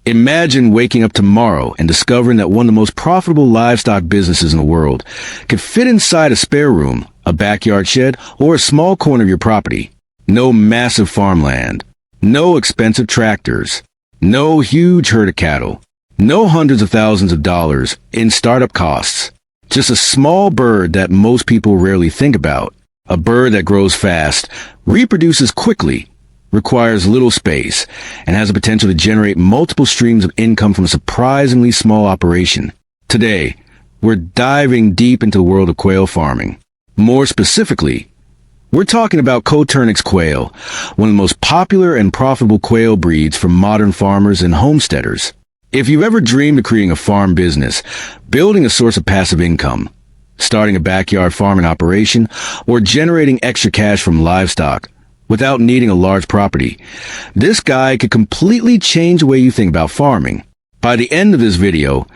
Imagine waking up tomorrow and discovering that one of the most profitable livestock businesses in the world could fit inside a spare room, a backyard shed, or a small corner of your property. No massive farmland, no expensive tractors, no huge herd of cattle, no hundreds of thousands of dollars in startup costs. Just a small bird that most people rarely think about. A bird that grows fast, reproduces quickly, requires little space, and has the potential to generate multiple streams of income from a surprisingly small operation. Today, we're diving deep into the world of quail farming. More specifically, we're talking about Coturnix quail, one of the most popular and profitable quail breeds for modern farmers and homesteaders. If you've ever dreamed of creating a farm business, building a source of passive income, starting a backyard farming operation, or generating extra cash from livestock without needing a large property, this guide could completely change the way you think about farming. By the end of this video,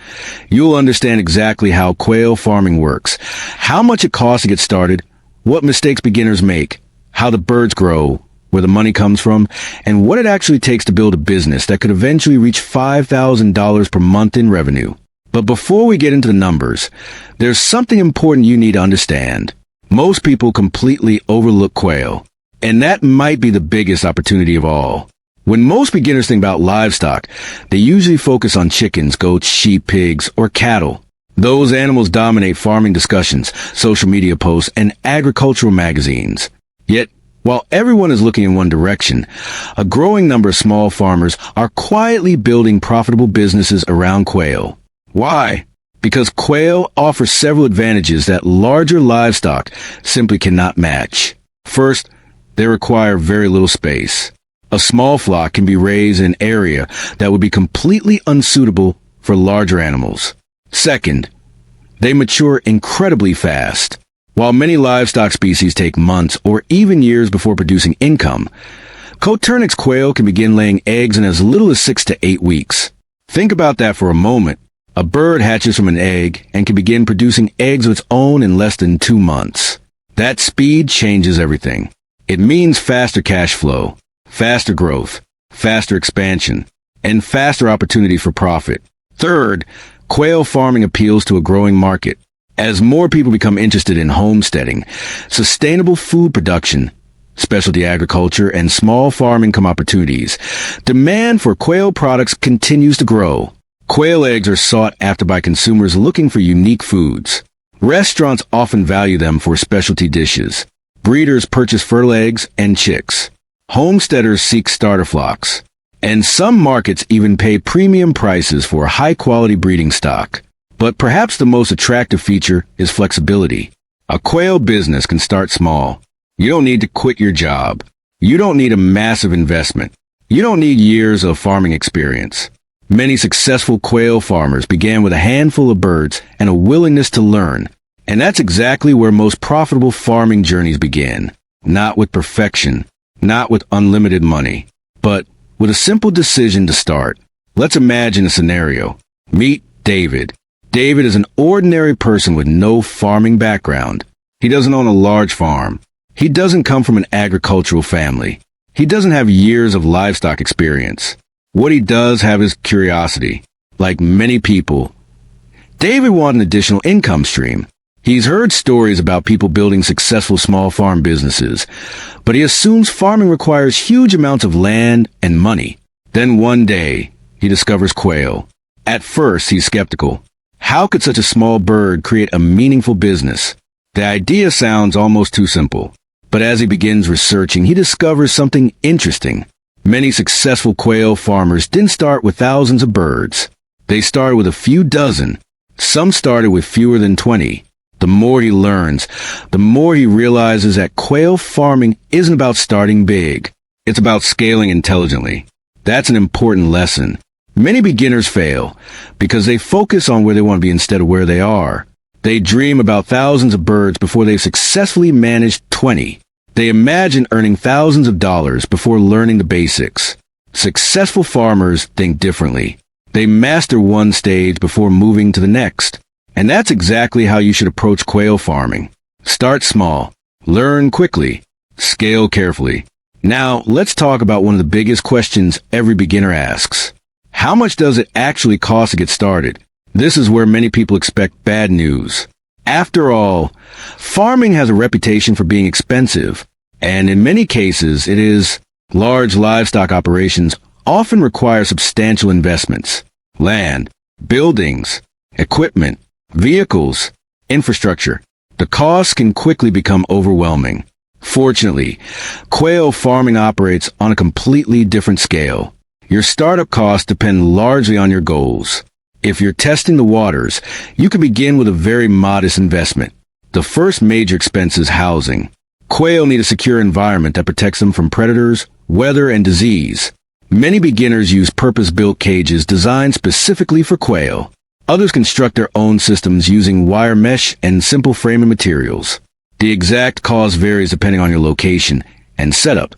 you'll understand exactly how quail farming works, how much it costs to get started, what mistakes beginners make, how the birds grow, where the money comes from, and what it actually takes to build a business that could eventually reach $5,000 per month in revenue. But before we get into the numbers, there's something important you need to understand. Most people completely overlook quail, and that might be the biggest opportunity of all. When most beginners think about livestock, they usually focus on chickens, goats, sheep, pigs, or cattle. Those animals dominate farming discussions, social media posts, and agricultural magazines. Yet, while everyone is looking in one direction, a growing number of small farmers are quietly building profitable businesses around quail. Why? Because quail offers several advantages that larger livestock simply cannot match. First, they require very little space. A small flock can be raised in an area that would be completely unsuitable for larger animals. Second, they mature incredibly fast. While many livestock species take months or even years before producing income, Coturnix quail can begin laying eggs in as little as 6 to 8 weeks. Think about that for a moment. A bird hatches from an egg and can begin producing eggs of its own in less than 2 months. That speed changes everything. It means faster cash flow, faster growth, faster expansion, and faster opportunity for profit. Third, quail farming appeals to a growing market. As more people become interested in homesteading, sustainable food production, specialty agriculture, and small farm income opportunities, demand for quail products continues to grow. Quail eggs are sought after by consumers looking for unique foods. Restaurants often value them for specialty dishes. Breeders purchase fertile eggs and chicks. Homesteaders seek starter flocks. And some markets even pay premium prices for high-quality breeding stock. But perhaps the most attractive feature is flexibility. A quail business can start small. You don't need to quit your job. You don't need a massive investment. You don't need years of farming experience. Many successful quail farmers began with a handful of birds and a willingness to learn. And that's exactly where most profitable farming journeys begin. Not with perfection, not with unlimited money, but with a simple decision to start. Let's imagine a scenario. Meet David. David is an ordinary person with no farming background. He doesn't own a large farm. He doesn't come from an agricultural family. He doesn't have years of livestock experience. What he does have is curiosity. Like many people, David wanted an additional income stream. He's heard stories about people building successful small farm businesses, but he assumes farming requires huge amounts of land and money. Then one day, he discovers quail. At first, he's skeptical. How could such a small bird create a meaningful business? The idea sounds almost too simple. But as he begins researching, he discovers something interesting. Many successful quail farmers didn't start with thousands of birds. They started with a few dozen. Some started with fewer than 20. The more he learns, the more he realizes that quail farming isn't about starting big. It's about scaling intelligently. That's an important lesson. Many beginners fail because they focus on where they want to be instead of where they are. They dream about thousands of birds before they've successfully managed 20. They imagine earning thousands of dollars before learning the basics. Successful farmers think differently. They master one stage before moving to the next. And that's exactly how you should approach quail farming. Start small, learn quickly, scale carefully. Now, let's talk about one of the biggest questions every beginner asks. How much does it actually cost to get started? This is where many people expect bad news. After all, farming has a reputation for being expensive, and in many cases it is. Large livestock operations often require substantial investments: land, buildings, equipment, vehicles, infrastructure. The costs can quickly become overwhelming. Fortunately, quail farming operates on a completely different scale. Your startup costs depend largely on your goals. If you're testing the waters, you can begin with a very modest investment. The first major expense is housing. Quail need a secure environment that protects them from predators, weather, and disease. Many beginners use purpose-built cages designed specifically for quail. Others construct their own systems using wire mesh and simple framing materials. The exact cost varies depending on your location and setup.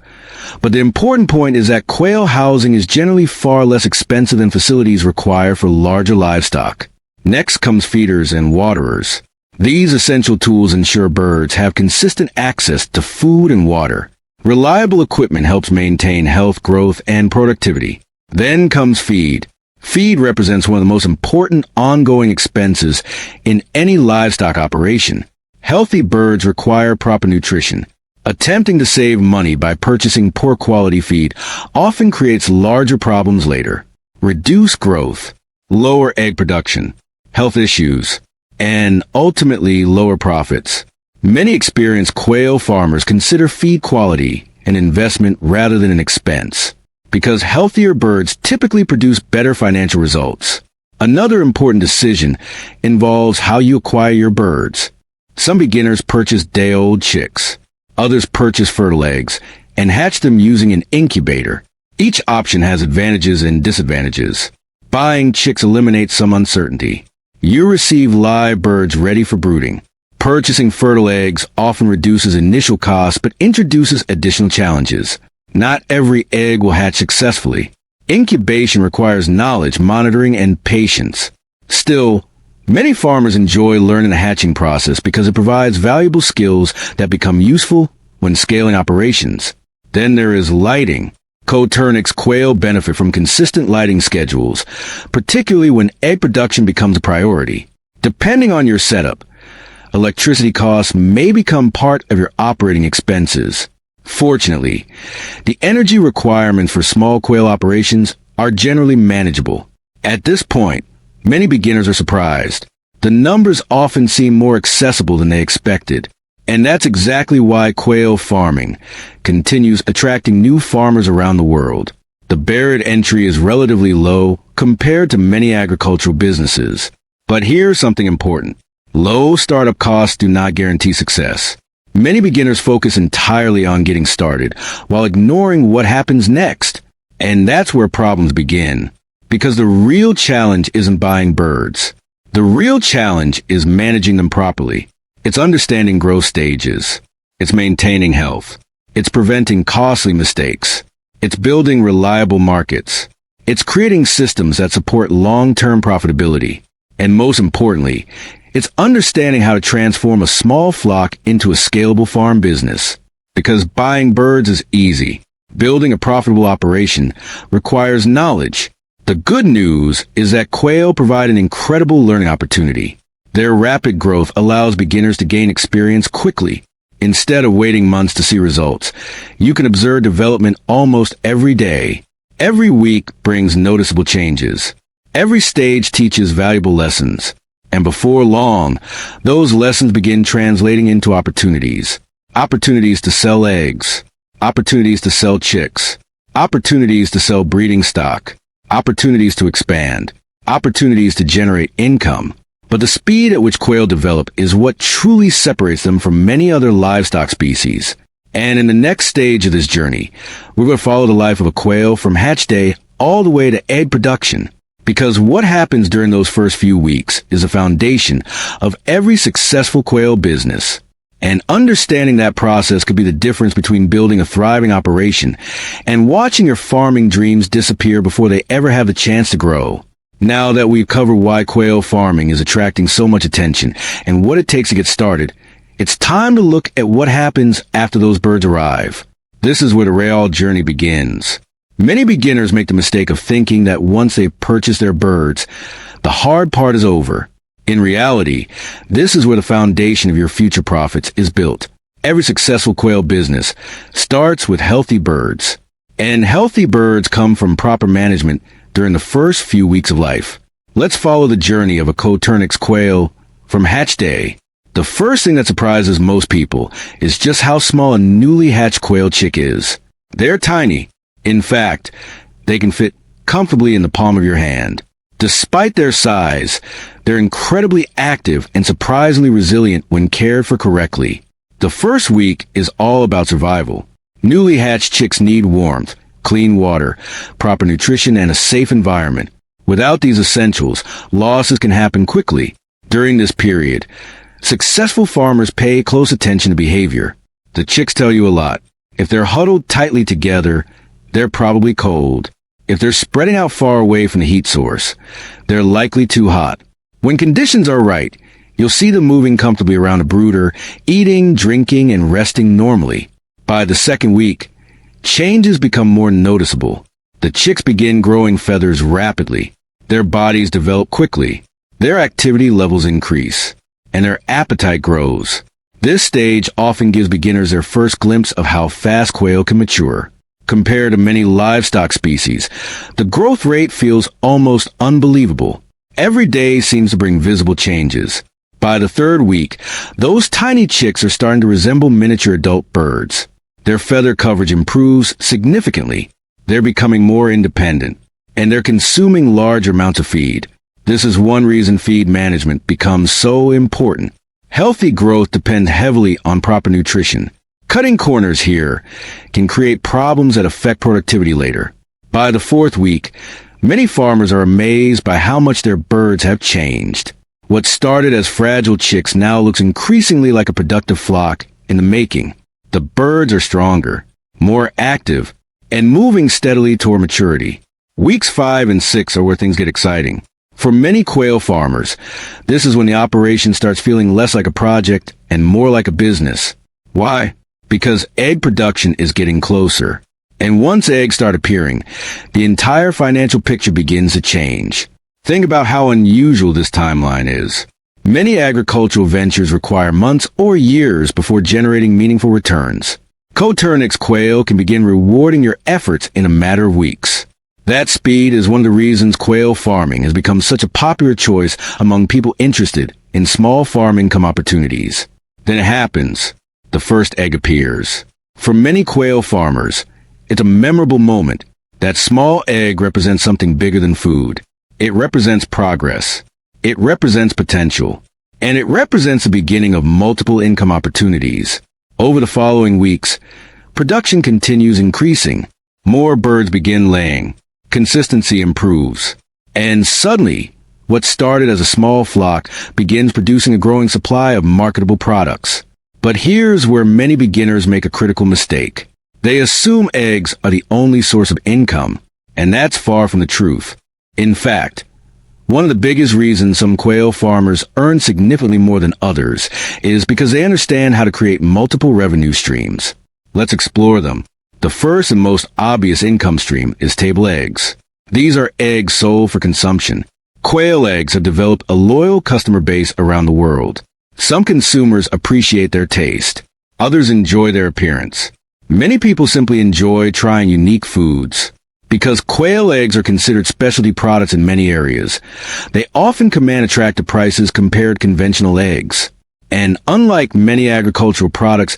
But the important point is that quail housing is generally far less expensive than facilities require for larger livestock. Next comes feeders and waterers. These essential tools ensure birds have consistent access to food and water. Reliable equipment helps maintain health, growth, and productivity. Then comes feed. Feed represents one of the most important ongoing expenses in any livestock operation. Healthy birds require proper nutrition. Attempting to save money by purchasing poor quality feed often creates larger problems later. Reduced growth, lower egg production, health issues, and ultimately lower profits. Many experienced quail farmers consider feed quality an investment rather than an expense, because healthier birds typically produce better financial results. Another important decision involves how you acquire your birds. Some beginners purchase day-old chicks. Others purchase fertile eggs and hatch them using an incubator. Each option has advantages and disadvantages. Buying chicks eliminates some uncertainty. You receive live birds ready for brooding. Purchasing fertile eggs often reduces initial costs but introduces additional challenges. Not every egg will hatch successfully. Incubation requires knowledge, monitoring, and patience. Still, many farmers enjoy learning the hatching process because it provides valuable skills that become useful when scaling operations. Then there is lighting. Coturnix quail benefit from consistent lighting schedules, particularly when egg production becomes a priority. Depending on your setup, electricity costs may become part of your operating expenses. Fortunately, the energy requirements for small quail operations are generally manageable. At this point, many beginners are surprised. The numbers often seem more accessible than they expected. And that's exactly why quail farming continues attracting new farmers around the world. The barrier to entry is relatively low compared to many agricultural businesses. But here's something important. Low startup costs do not guarantee success. Many beginners focus entirely on getting started, while ignoring what happens next. And that's where problems begin. Because the real challenge isn't buying birds. The real challenge is managing them properly. It's understanding growth stages. It's maintaining health. It's preventing costly mistakes. It's building reliable markets. It's creating systems that support long-term profitability. And most importantly, it's understanding how to transform a small flock into a scalable farm business. Because buying birds is easy. Building a profitable operation requires knowledge. The good news is that quail provide an incredible learning opportunity. Their rapid growth allows beginners to gain experience quickly. Instead of waiting months to see results, you can observe development almost every day. Every week brings noticeable changes. Every stage teaches valuable lessons. And before long, those lessons begin translating into opportunities. Opportunities to sell eggs. Opportunities to sell chicks. Opportunities to sell breeding stock. Opportunities to expand. Opportunities to generate income. But the speed at which quail develop is what truly separates them from many other livestock species. And in the next stage of this journey, we're going to follow the life of a quail from hatch day all the way to egg production. Because what happens during those first few weeks is the foundation of every successful quail business. And understanding that process could be the difference between building a thriving operation and watching your farming dreams disappear before they ever have the chance to grow. Now that we've covered why quail farming is attracting so much attention and what it takes to get started, it's time to look at what happens after those birds arrive. This is where the real journey begins. Many beginners make the mistake of thinking that once they've purchased their birds, the hard part is over. In reality, this is where the foundation of your future profits is built. Every successful quail business starts with healthy birds. And healthy birds come from proper management during the first few weeks of life. Let's follow the journey of a Coturnix quail from hatch day. The first thing that surprises most people is just how small a newly hatched quail chick is. They're tiny. In fact, they can fit comfortably in the palm of your hand. Despite their size, they're incredibly active and surprisingly resilient when cared for correctly. The first week is all about survival. Newly hatched chicks need warmth, clean water, proper nutrition, and a safe environment. Without these essentials, losses can happen quickly. During this period, successful farmers pay close attention to behavior. The chicks tell you a lot. If they're huddled tightly together, they're probably cold. If they're spreading out far away from the heat source, they're likely too hot. When conditions are right, you'll see them moving comfortably around a brooder, eating, drinking, and resting normally. By the second week, changes become more noticeable. The chicks begin growing feathers rapidly. Their bodies develop quickly. Their activity levels increase, and their appetite grows. This stage often gives beginners their first glimpse of how fast quail can mature. Compared to many livestock species, the growth rate feels almost unbelievable. Every day seems to bring visible changes. By the third week, those tiny chicks are starting to resemble miniature adult birds. Their feather coverage improves significantly. They're becoming more independent, and they're consuming large amounts of feed. This is one reason feed management becomes so important. Healthy growth depends heavily on proper nutrition. Cutting corners here can create problems that affect productivity later. By the fourth week, many farmers are amazed by how much their birds have changed. What started as fragile chicks now looks increasingly like a productive flock in the making. The birds are stronger, more active, and moving steadily toward maturity. Weeks 5 and 6 are where things get exciting. For many quail farmers, this is when the operation starts feeling less like a project and more like a business. Why? Because egg production is getting closer. And once eggs start appearing, the entire financial picture begins to change. Think about how unusual this timeline is. Many agricultural ventures require months or years before generating meaningful returns. Coturnix quail can begin rewarding your efforts in a matter of weeks. That speed is one of the reasons quail farming has become such a popular choice among people interested in small farm income opportunities. Then it happens. The first egg appears. For many quail farmers, it's a memorable moment. That small egg represents something bigger than food. It represents progress. It represents potential. And it represents the beginning of multiple income opportunities. Over the following weeks, production continues increasing. More birds begin laying. Consistency improves. And suddenly, what started as a small flock begins producing a growing supply of marketable products. But here's where many beginners make a critical mistake. They assume eggs are the only source of income, and that's far from the truth. In fact, one of the biggest reasons some quail farmers earn significantly more than others is because they understand how to create multiple revenue streams. Let's explore them. The first and most obvious income stream is table eggs. These are eggs sold for consumption. Quail eggs have developed a loyal customer base around the world. Some consumers appreciate their taste. Others enjoy their appearance. Many people simply enjoy trying unique foods. Because quail eggs are considered specialty products in many areas, they often command attractive prices compared to conventional eggs. And unlike many agricultural products,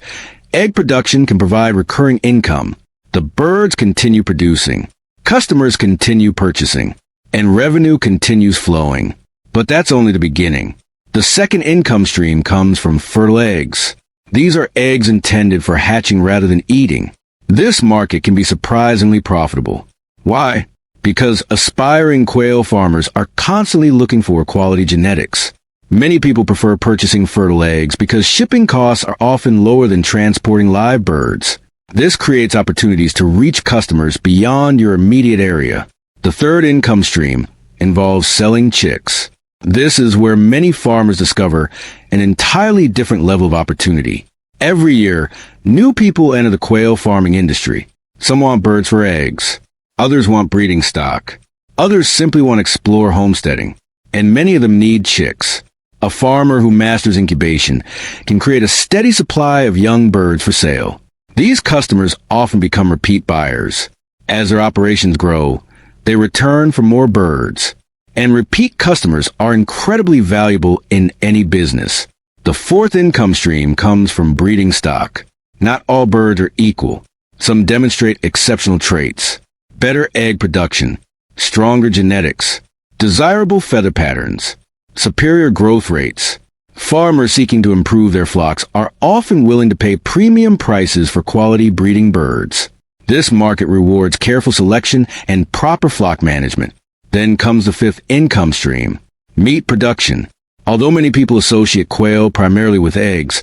egg production can provide recurring income. The birds continue producing. Customers continue purchasing. And revenue continues flowing. But that's only the beginning. The second income stream comes from fertile eggs. These are eggs intended for hatching rather than eating. This market can be surprisingly profitable. Why? Because aspiring quail farmers are constantly looking for quality genetics. Many people prefer purchasing fertile eggs because shipping costs are often lower than transporting live birds. This creates opportunities to reach customers beyond your immediate area. The third income stream involves selling chicks. This is where many farmers discover an entirely different level of opportunity. Every year, new people enter the quail farming industry. Some want birds for eggs. Others want breeding stock. Others simply want to explore homesteading. And many of them need chicks. A farmer who masters incubation can create a steady supply of young birds for sale. These customers often become repeat buyers. As their operations grow, they return for more birds. And repeat customers are incredibly valuable in any business. The fourth income stream comes from breeding stock. Not all birds are equal. Some demonstrate exceptional traits. Better egg production, stronger genetics, desirable feather patterns, superior growth rates. Farmers seeking to improve their flocks are often willing to pay premium prices for quality breeding birds. This market rewards careful selection and proper flock management. Then comes the fifth income stream, meat production. Although many people associate quail primarily with eggs,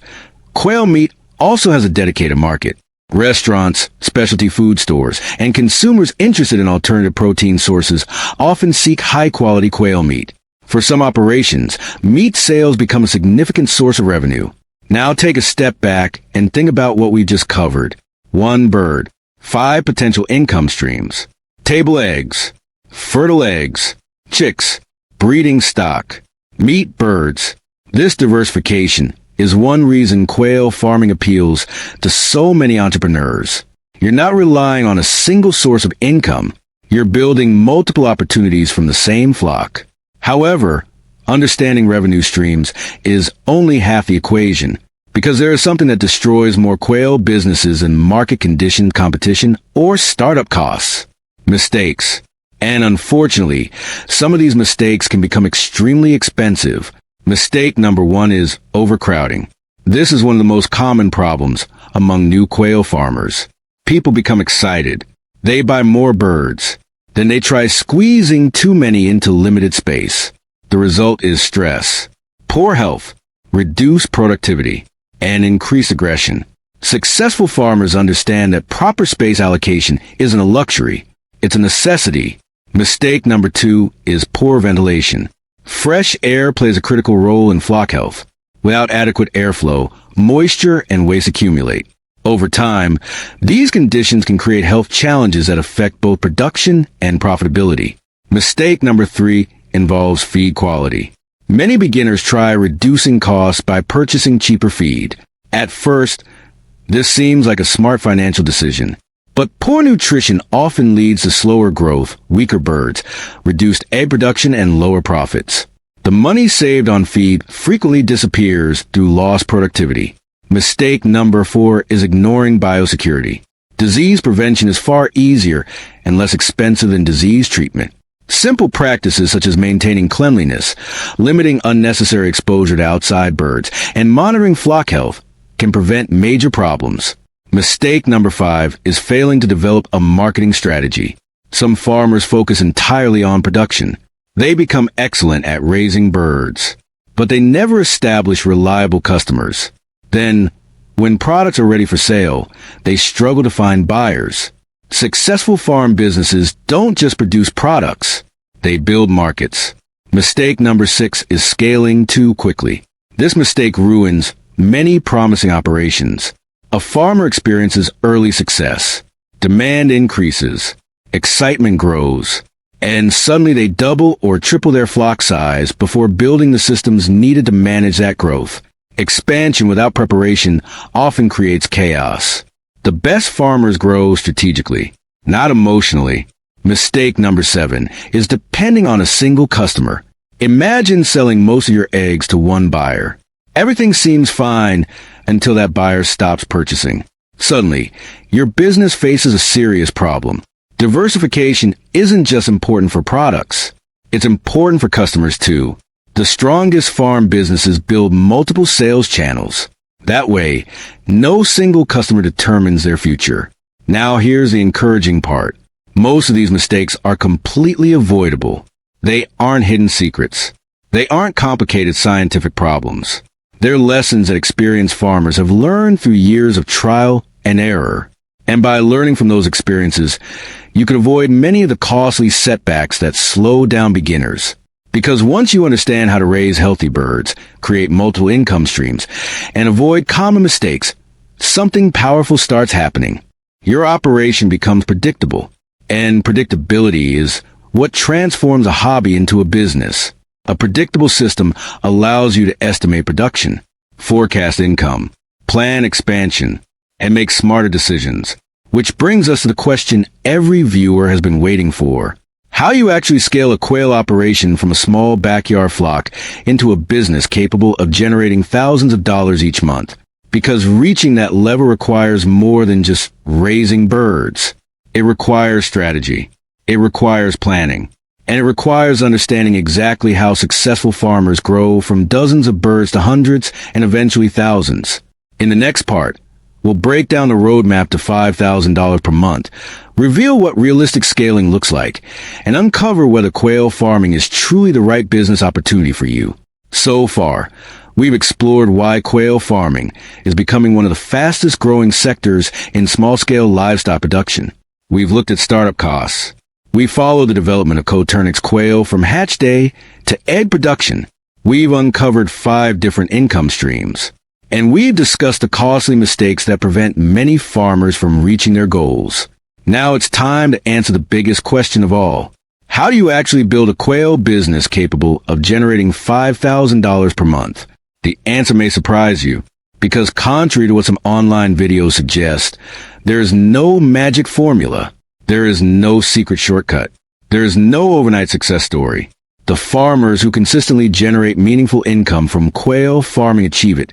quail meat also has a dedicated market. Restaurants, specialty food stores, and consumers interested in alternative protein sources often seek high-quality quail meat. For some operations, meat sales become a significant source of revenue. Now take a step back and think about what we just covered. One bird, 5 potential income streams. Table eggs, fertile eggs, chicks, breeding stock, meat birds. This diversification is one reason quail farming appeals to so many entrepreneurs. You're not relying on a single source of income. You're building multiple opportunities from the same flock. However, understanding revenue streams is only half the equation, because there is something that destroys more quail businesses than market condition competition or startup costs: mistakes. And unfortunately, some of these mistakes can become extremely expensive. Mistake number 1 is overcrowding. This is one of the most common problems among new quail farmers. People become excited. They buy more birds. Then they try squeezing too many into limited space. The result is stress, poor health, reduced productivity, and increased aggression. Successful farmers understand that proper space allocation isn't a luxury, it's a necessity. Mistake number 2 is poor ventilation. Fresh air plays a critical role in flock health. Without adequate airflow, moisture and waste accumulate. Over time, these conditions can create health challenges that affect both production and profitability. Mistake number 3 involves feed quality. Many beginners try reducing costs by purchasing cheaper feed. At first, this seems like a smart financial decision. But poor nutrition often leads to slower growth, weaker birds, reduced egg production, and lower profits. The money saved on feed frequently disappears through lost productivity. Mistake number 4 is ignoring biosecurity. Disease prevention is far easier and less expensive than disease treatment. Simple practices such as maintaining cleanliness, limiting unnecessary exposure to outside birds, and monitoring flock health can prevent major problems. Mistake number 5 is failing to develop a marketing strategy. Some farmers focus entirely on production. They become excellent at raising birds, but they never establish reliable customers. Then, when products are ready for sale, they struggle to find buyers. Successful farm businesses don't just produce products, they build markets. Mistake number 6 is scaling too quickly. This mistake ruins many promising operations. A farmer experiences early success. Demand increases. Excitement grows. And suddenly they double or triple their flock size before building the systems needed to manage that growth. Expansion without preparation often creates chaos. The best farmers grow strategically, not emotionally. Mistake number 7 is depending on a single customer. Imagine selling most of your eggs to one buyer. Everything seems fine until that buyer stops purchasing. Suddenly, your business faces a serious problem. Diversification isn't just important for products. It's important for customers too. The strongest farm businesses build multiple sales channels. That way, no single customer determines their future. Now here's the encouraging part. Most of these mistakes are completely avoidable. They aren't hidden secrets. They aren't complicated scientific problems. They're lessons that experienced farmers have learned through years of trial and error. And by learning from those experiences, you can avoid many of the costly setbacks that slow down beginners. Because once you understand how to raise healthy birds, create multiple income streams, and avoid common mistakes, something powerful starts happening. Your operation becomes predictable. And predictability is what transforms a hobby into a business. A predictable system allows you to estimate production, forecast income, plan expansion, and make smarter decisions. Which brings us to the question every viewer has been waiting for. How you actually scale a quail operation from a small backyard flock into a business capable of generating thousands of dollars each month. Because reaching that level requires more than just raising birds. It requires strategy. It requires planning. And it requires understanding exactly how successful farmers grow from dozens of birds to hundreds and eventually thousands. In the next part, we'll break down the roadmap to $5,000 per month, reveal what realistic scaling looks like, and uncover whether quail farming is truly the right business opportunity for you. So far, we've explored why quail farming is becoming one of the fastest growing sectors in small-scale livestock production. We've looked at startup costs. We followed the development of Coturnix quail from hatch day to egg production. We've uncovered 5 different income streams. And we've discussed the costly mistakes that prevent many farmers from reaching their goals. Now it's time to answer the biggest question of all. How do you actually build a quail business capable of generating $5,000 per month? The answer may surprise you, because contrary to what some online videos suggest, there is no magic formula. There is no secret shortcut. There is no overnight success story. The farmers who consistently generate meaningful income from quail farming achieve it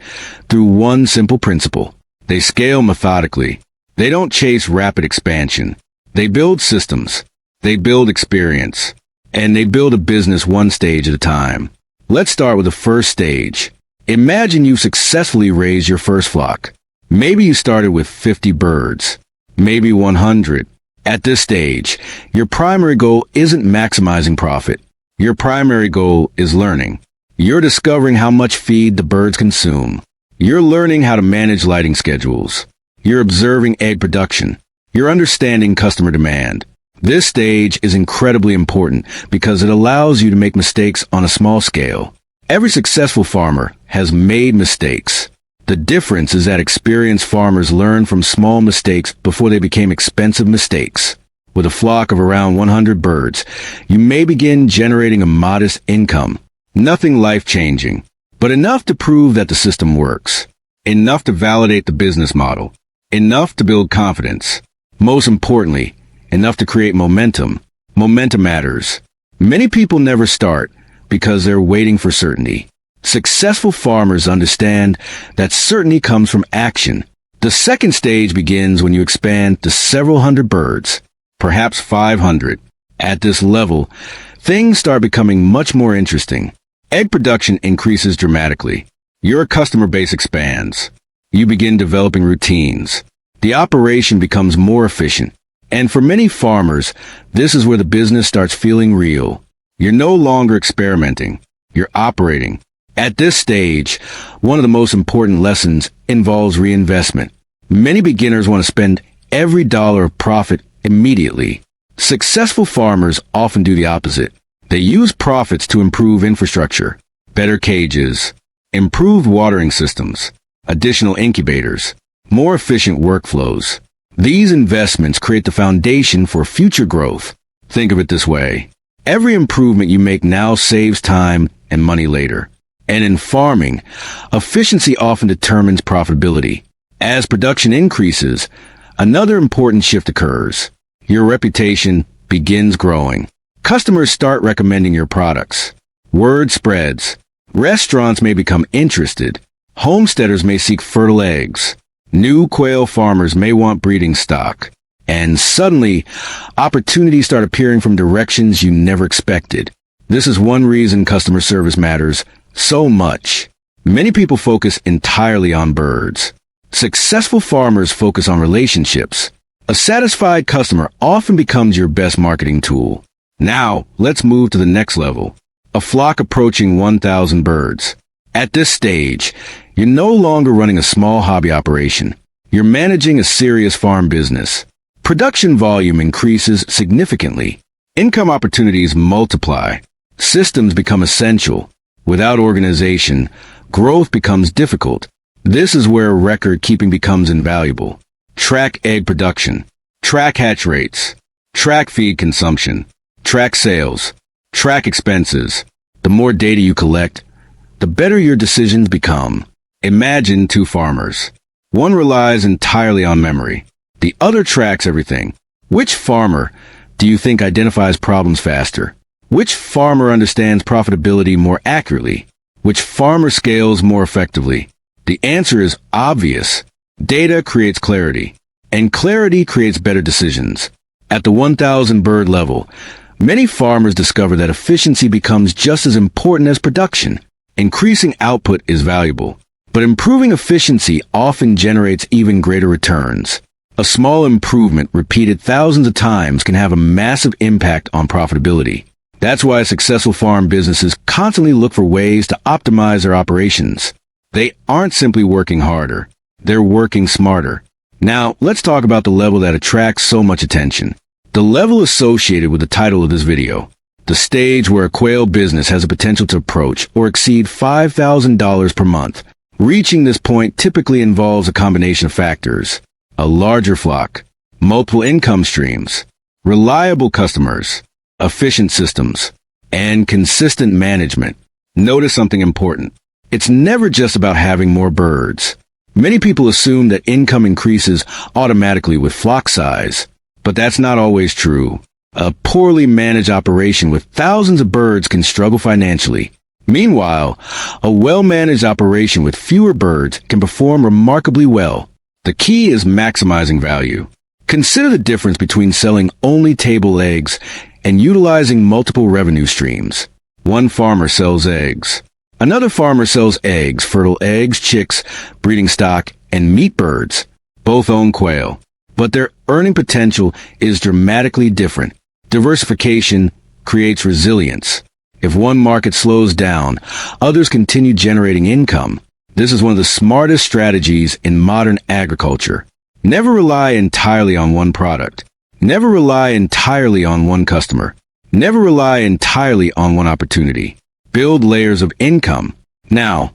through one simple principle. They scale methodically. They don't chase rapid expansion. They build systems. They build experience. And they build a business one stage at a time. Let's start with the first stage. Imagine you successfully raised your first flock. Maybe you started with 50 birds. Maybe 100. At this stage, your primary goal isn't maximizing profit. Your primary goal is learning. You're discovering how much feed the birds consume. You're learning how to manage lighting schedules. You're observing egg production. You're understanding customer demand. This stage is incredibly important because it allows you to make mistakes on a small scale. Every successful farmer has made mistakes. The difference is that experienced farmers learn from small mistakes before they became expensive mistakes. With a flock of around 100 birds, you may begin generating a modest income. Nothing life-changing, but enough to prove that the system works. Enough to validate the business model. Enough to build confidence. Most importantly, enough to create momentum. Momentum matters. Many people never start because they're waiting for certainty. Successful farmers understand that certainty comes from action. The second stage begins when you expand to several hundred birds, perhaps 500. At this level, things start becoming much more interesting. Egg production increases dramatically. Your customer base expands. You begin developing routines. The operation becomes more efficient. And for many farmers, this is where the business starts feeling real. You're no longer experimenting. You're operating. At this stage, one of the most important lessons involves reinvestment. Many beginners want to spend every dollar of profit immediately. Successful farmers often do the opposite. They use profits to improve infrastructure, better cages, improved watering systems, additional incubators, more efficient workflows. These investments create the foundation for future growth. Think of it this way. Every improvement you make now saves time and money later. And in farming, efficiency often determines profitability. As production increases, another important shift occurs. Your reputation begins growing. Customers start recommending your products. Word spreads. Restaurants may become interested. Homesteaders may seek fertile eggs. New quail farmers may want breeding stock. And suddenly, opportunities start appearing from directions you never expected. This is one reason customer service matters so much. Many people focus entirely on birds. Successful farmers focus on relationships. A satisfied customer often becomes your best marketing tool. Now, let's move to the next level. A flock approaching 1,000 birds. At this stage, you're no longer running a small hobby operation. You're managing a serious farm business. Production volume increases significantly. Income opportunities multiply. Systems become essential. Without organization, growth becomes difficult. This is where record keeping becomes invaluable. Track egg production. Track hatch rates. Track feed consumption. Track sales. Track expenses. The more data you collect, the better your decisions become. Imagine two farmers. One relies entirely on memory. The other tracks everything. Which farmer do you think identifies problems faster? Which farmer understands profitability more accurately? Which farmer scales more effectively? The answer is obvious. Data creates clarity, and clarity creates better decisions. At the 1,000 bird level, many farmers discover that efficiency becomes just as important as production. Increasing output is valuable, but improving efficiency often generates even greater returns. A small improvement repeated thousands of times can have a massive impact on profitability. That's why successful farm businesses constantly look for ways to optimize their operations. They aren't simply working harder, they're working smarter. Now, let's talk about the level that attracts so much attention. The level associated with the title of this video. The stage where a quail business has a potential to approach or exceed $5,000 per month. Reaching this point typically involves a combination of factors: a larger flock, multiple income streams, reliable customers, efficient systems, and consistent management. Notice something important. It's never just about having more birds. Many people assume that income increases automatically with flock size, but that's not always true. A poorly managed operation with thousands of birds can struggle financially. Meanwhile, a well-managed operation with fewer birds can perform remarkably well. The key is maximizing value. Consider the difference between selling only table eggs and utilizing multiple revenue streams. One farmer sells eggs. Another farmer sells eggs, fertile eggs, chicks, breeding stock, and meat birds. Both own quail, but their earning potential is dramatically different. Diversification creates resilience. If one market slows down, others continue generating income. This is one of the smartest strategies in modern agriculture. Never rely entirely on one product. Never rely entirely on one customer. Never rely entirely on one opportunity. Build layers of income. Now,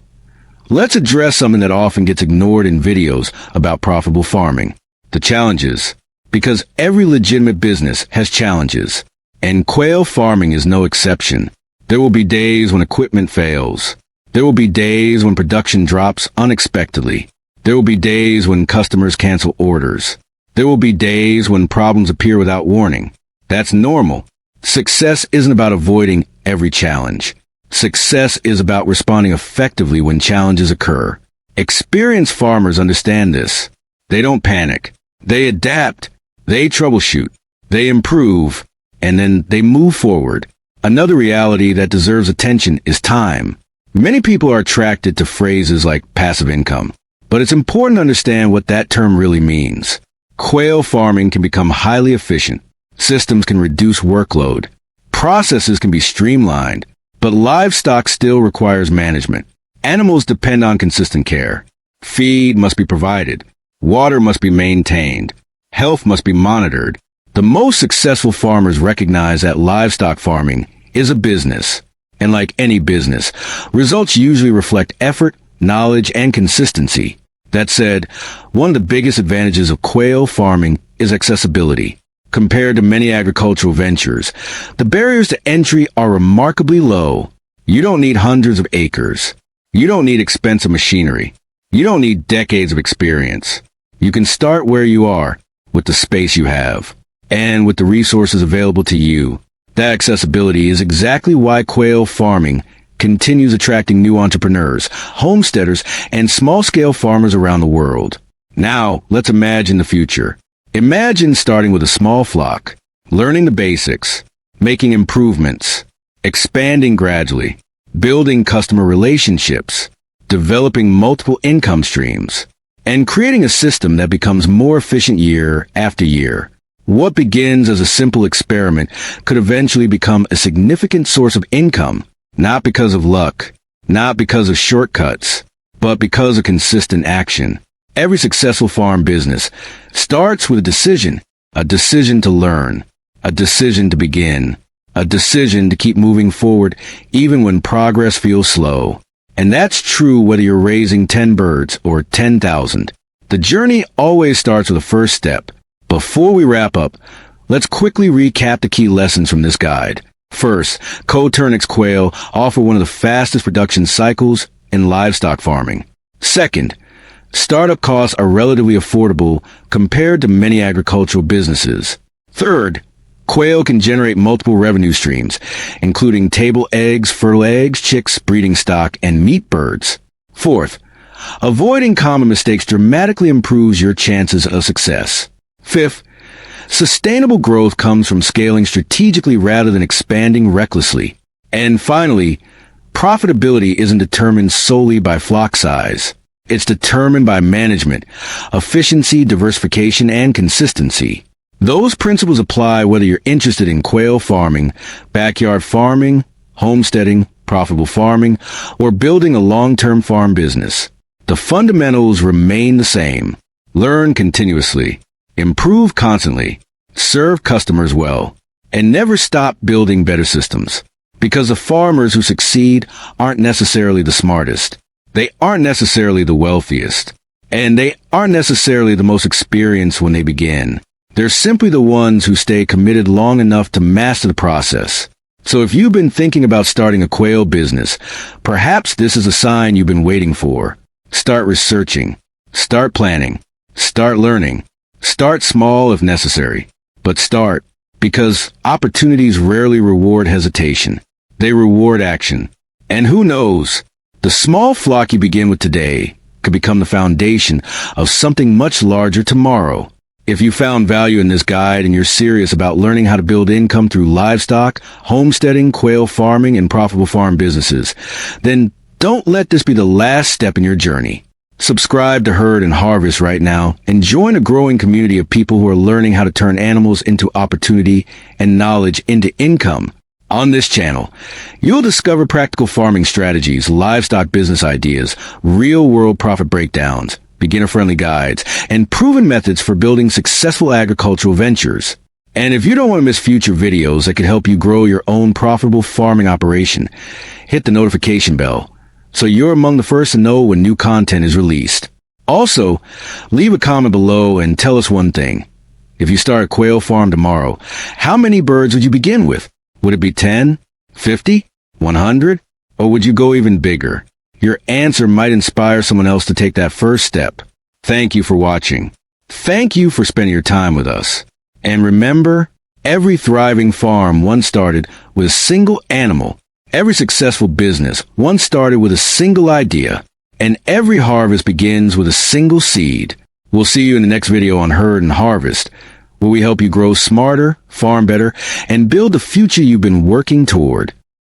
let's address something that often gets ignored in videos about profitable farming: the challenges. Because every legitimate business has challenges, and quail farming is no exception. There will be days when equipment fails. There will be days when production drops unexpectedly. There will be days when customers cancel orders. There will be days when problems appear without warning. That's normal. Success isn't about avoiding every challenge. Success is about responding effectively when challenges occur. Experienced farmers understand this. They don't panic. They adapt. They troubleshoot. They improve. And then they move forward. Another reality that deserves attention is time. Many people are attracted to phrases like passive income, but it's important to understand what that term really means. Quail farming can become highly efficient. Systems can reduce workload. Processes can be streamlined, but livestock still requires management. Animals depend on consistent care. Feed must be provided. Water must be maintained. Health must be monitored. The most successful farmers recognize that livestock farming is a business. And like any business, results usually reflect effort, knowledge, and consistency. That said, one of the biggest advantages of quail farming is accessibility. Compared to many agricultural ventures, the barriers to entry are remarkably low. You don't need hundreds of acres. You don't need expensive machinery. You don't need decades of experience. You can start where you are, with the space you have, and with the resources available to you. That accessibility is exactly why quail farming continues attracting new entrepreneurs, homesteaders, and small-scale farmers around the world. Now, let's imagine the future. Imagine starting with a small flock, learning the basics, making improvements, expanding gradually, building customer relationships, developing multiple income streams, and creating a system that becomes more efficient year after year. What begins as a simple experiment could eventually become a significant source of income, not because of luck, not because of shortcuts, but because of consistent action. Every successful farm business starts with a decision to learn, a decision to begin, a decision to keep moving forward even when progress feels slow. And that's true whether you're raising 10 birds or 10,000. The journey always starts with the first step. Before we wrap up, Let's quickly recap the key lessons from this guide. First, Coturnix quail offer one of the fastest production cycles in livestock farming. Second, startup costs are relatively affordable compared to many agricultural businesses. Third, quail can generate multiple revenue streams, including table eggs, fertile eggs, chicks, breeding stock, and meat birds. Fourth, avoiding common mistakes dramatically improves your chances of success. Fifth, sustainable growth comes from scaling strategically rather than expanding recklessly. And finally, profitability isn't determined solely by flock size. It's determined by management, efficiency, diversification, and consistency. Those principles apply whether you're interested in quail farming, backyard farming, homesteading, profitable farming, or building a long-term farm business. The fundamentals remain the same. Learn continuously, improve constantly, serve customers well, and never stop building better systems. Because the farmers who succeed aren't necessarily the smartest. They aren't necessarily the wealthiest. And they aren't necessarily the most experienced when they begin. They're simply the ones who stay committed long enough to master the process. So if you've been thinking about starting a quail business, perhaps this is a sign you've been waiting for. Start researching. Start planning. Start learning. Start small if necessary. But start, because opportunities rarely reward hesitation. They reward action. And who knows, the small flock you begin with today could become the foundation of something much larger tomorrow. If you found value in this guide and you're serious about learning how to build income through livestock, homesteading, quail farming, and profitable farm businesses, then don't let this be the last step in your journey. Subscribe to Herd and Harvest right now and join a growing community of people who are learning how to turn animals into opportunity and knowledge into income. On this channel, you'll discover practical farming strategies, livestock business ideas, real-world profit breakdowns, beginner-friendly guides, and proven methods for building successful agricultural ventures. And if you don't want to miss future videos that could help you grow your own profitable farming operation, hit the notification bell so you're among the first to know when new content is released. Also, leave a comment below and tell us one thing. If you start a quail farm tomorrow, how many birds would you begin with? Would it be 10, 50, 100, or would you go even bigger? Your answer might inspire someone else to take that first step. Thank you for watching. Thank you for spending your time with us. And remember, every thriving farm once started with a single animal. Every successful business once started with a single idea. And every harvest begins with a single seed. We'll see you in the next video on Herd and Harvest, where we help you grow smarter, farm better, and build the future you've been working toward.